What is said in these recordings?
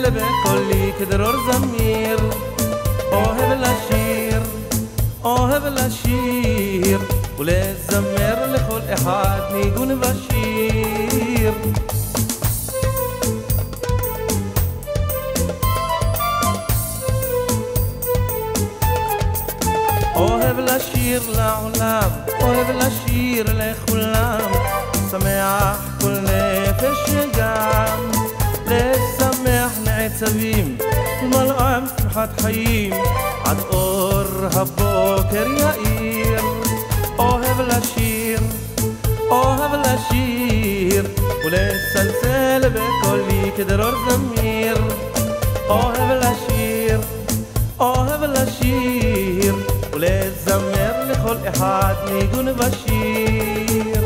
לצלצל בקולי כדרור זמיר. אוהב לשיר ולזמר לכל אחד ניגון ושיר. אוהב לשיר לעולם, אוהב לשיר לכולם, שמח כל נפש שגם לשמח נעצבים ולמלאם שמחת חיים עד אור הבוקר יאיר. אוהב לשיר ולצלצל בקולי כדרור זמיר. אוהב לשיר ולזמר לכל אחד ניגון ושיר.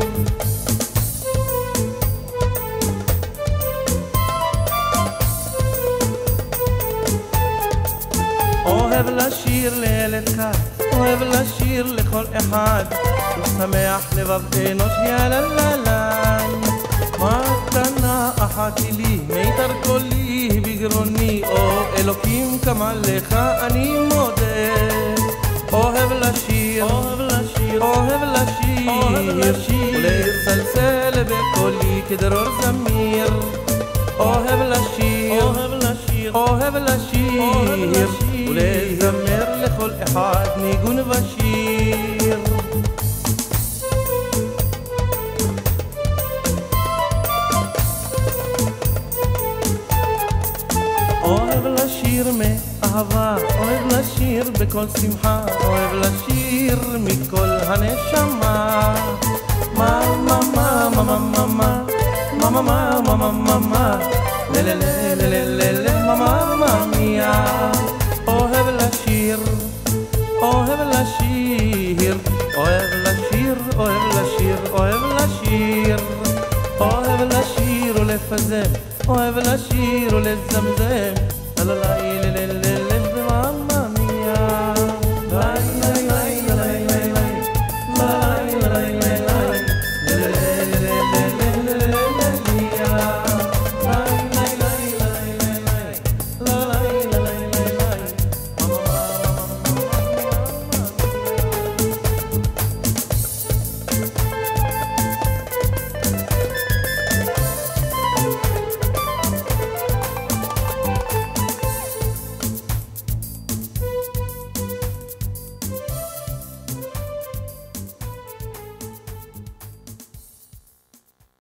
אוהב לשיר לילד קט, אוהב לשיר לכל אחד, ושמח לבב אנוש ילללן. מתנה אחת לי, מיתר קולי בגרוני, או אלוקים כמה לך אני מודה. אוהב לשיר ולצלצל בקולי כדרור זמיר. אוהב לשיר ולזמר לכל אחד ניגון ושיר. אוהב לשיר מאהבה, אוהב לשיר בכל שמחה, אוהב לשיר מכל הנשמה. מה מה מה מה מה מה מה מה מה מה מה מה מה לללללללל ממא מיה. אוהב לשיר ולפזם, אוהב לשיר ולזמזם, לה לה לה לה לה